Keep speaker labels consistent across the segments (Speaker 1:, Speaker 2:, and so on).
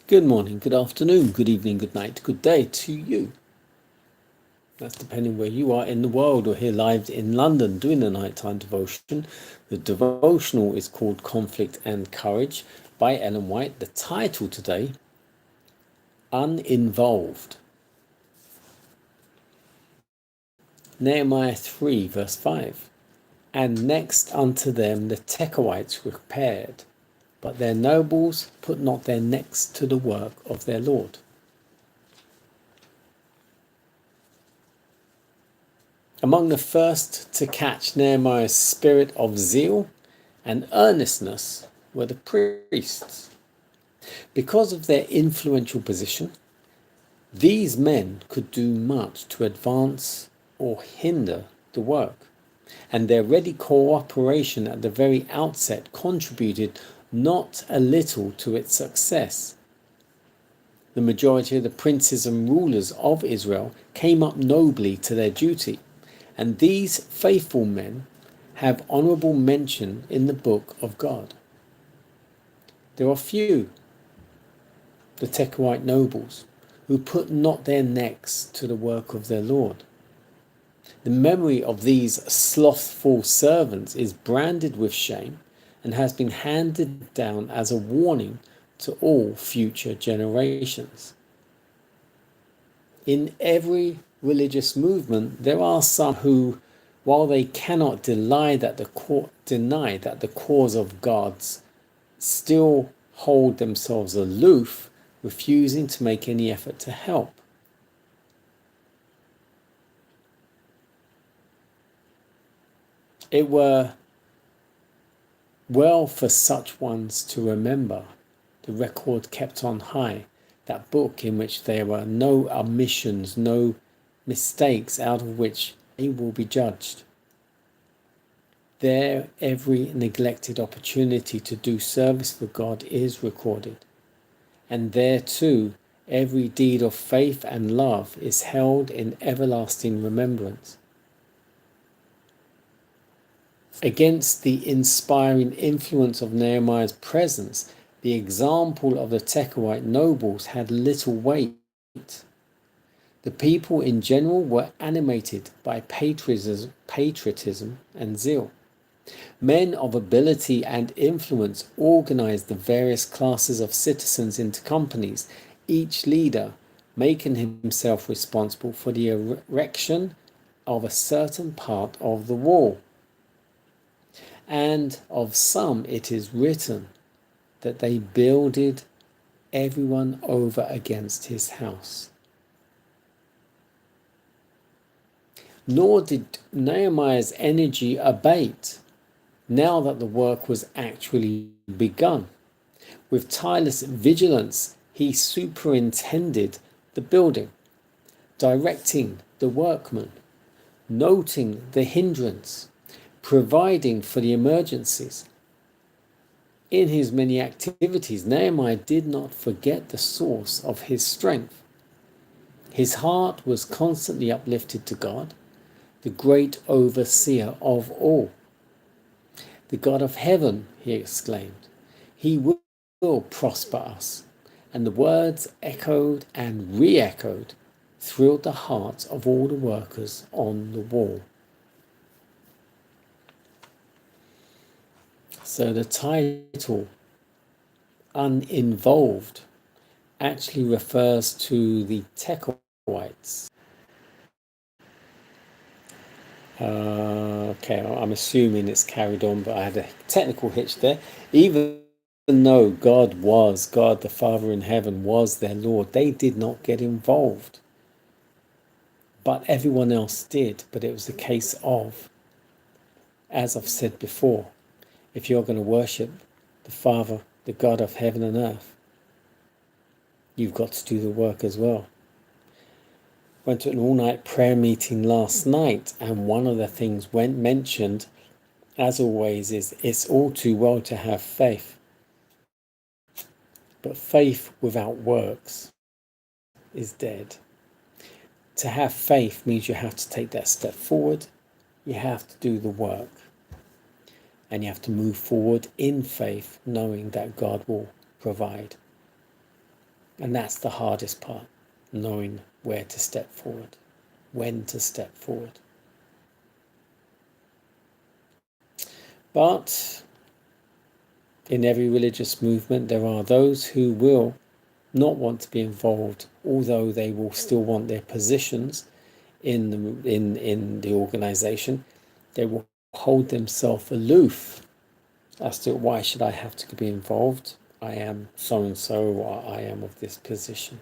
Speaker 1: Good morning, good afternoon, good evening, good night, good day to you. That's depending where you are in the world or here live in London doing the nighttime devotion. The devotional is called Conflict and Courage by Ellen White. The title today, Uninvolved. Nehemiah 3 verse 5. And next unto them the Tekoites repaired, but their nobles put not their necks to the work of their Lord. Among the first to catch Nehemiah's spirit of zeal and earnestness were the priests. Because of their influential position, these men could do much to advance or hinder the work, and their ready cooperation at the very outset contributed not a little to its success. The majority of the princes and rulers of Israel came up nobly to their duty, and these faithful men have honourable mention in the book of God. There are few, the Tekoite nobles, who put not their necks to the work of their Lord. The memory of these slothful servants is branded with shame and has been handed down as a warning to all future generations. In every religious movement, there are some who, while they cannot deny that the cause of God's, still hold themselves aloof, refusing to make any effort to help. It were well for such ones to remember the record kept on high, that book in which there were no omissions, no mistakes, out of which they will be judged. There every neglected opportunity to do service for God is recorded, and there too every deed of faith and love is held in everlasting remembrance. Against the inspiring influence of Nehemiah's presence, the example of the Tekoite nobles had little weight. The people in general were animated by patriotism and zeal. Men of ability and influence organized the various classes of citizens into companies, each leader making himself responsible for the erection of a certain part of the wall. And of some it is written that they builded everyone over against his house. Nor did Nehemiah's energy abate now that the work was actually begun. With tireless vigilance, he superintended the building, directing the workmen, noting the hindrance, providing for the emergencies. In his many activities, Nehemiah did not forget the source of his strength. His heart was constantly uplifted to God, the great overseer of all. The God of heaven, he exclaimed, he will prosper us. And the words echoed and re-echoed, thrilled the hearts of all the workers on the wall. So the title, Uninvolved, actually refers to the Tekoites. Okay, I'm assuming it's carried on, but I had a technical hitch there. Even though God, the Father in heaven, was their Lord, they did not get involved. But everyone else did. But it was a case of, as I've said before, if you're going to worship the Father, the God of heaven and earth, you've got to do the work as well. Went to an all-night prayer meeting last night, and one of the things mentioned, as always, is it's all too well to have faith. But faith without works is dead. To have faith means you have to take that step forward, you have to do the work, and you have to move forward in faith, knowing that God will provide. And that's the hardest part, knowing where to step forward, when to step forward. But in every religious movement, there are those who will not want to be involved, although they will still want their positions in the organization. They will hold themselves aloof as to why should I have to be involved? I am so and so, or I am of this position.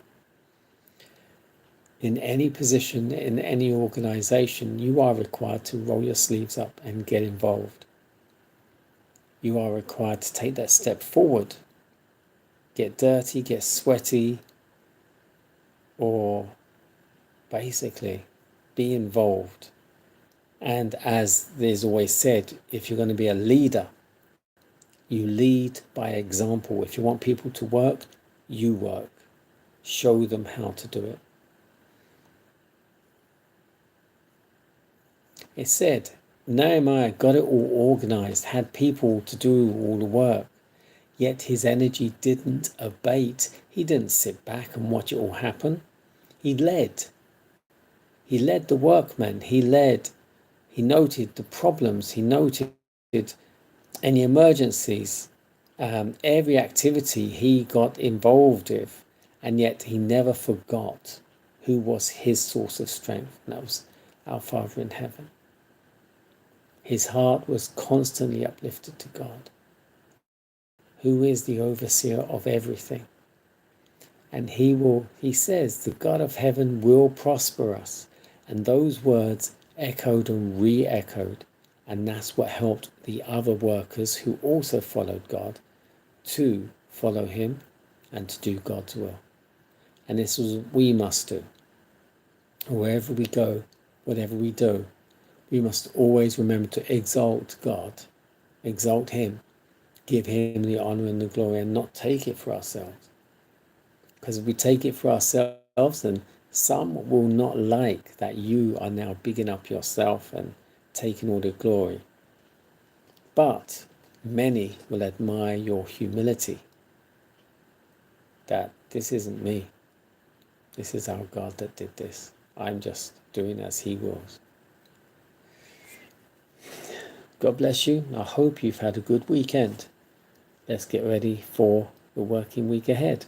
Speaker 1: In any position, in any organization, you are required to roll your sleeves up and get involved. You are required to take that step forward, get dirty, get sweaty, or basically be involved. And as there's always said, if you're going to be a leader, you lead by example. If you want people to work, you work. Show them how to do it. It said Nehemiah got it all organized, had people to do all the work, yet his energy didn't abate. He didn't sit back and watch it all happen. He led. He led the workmen. He noted the problems. He noted any emergencies. Every activity he got involved with, and yet he never forgot who was his source of strength, and that was our Father in heaven. His heart was constantly uplifted to God, who is the overseer of everything. And he says, the God of heaven will prosper us. And those words echoed and re-echoed. And that's what helped the other workers who also followed God to follow him and to do God's will. And this is what we must do. Wherever we go, whatever we do, we must always remember to exalt God, exalt him, give him the honor and the glory, and not take it for ourselves. Because if we take it for ourselves, then some will not like that you are now bigging up yourself and taking all the glory. But many will admire your humility, that this isn't me. This is our God that did this. I'm just doing as he wills. God bless you. I hope you've had a good weekend. Let's get ready for the working week ahead.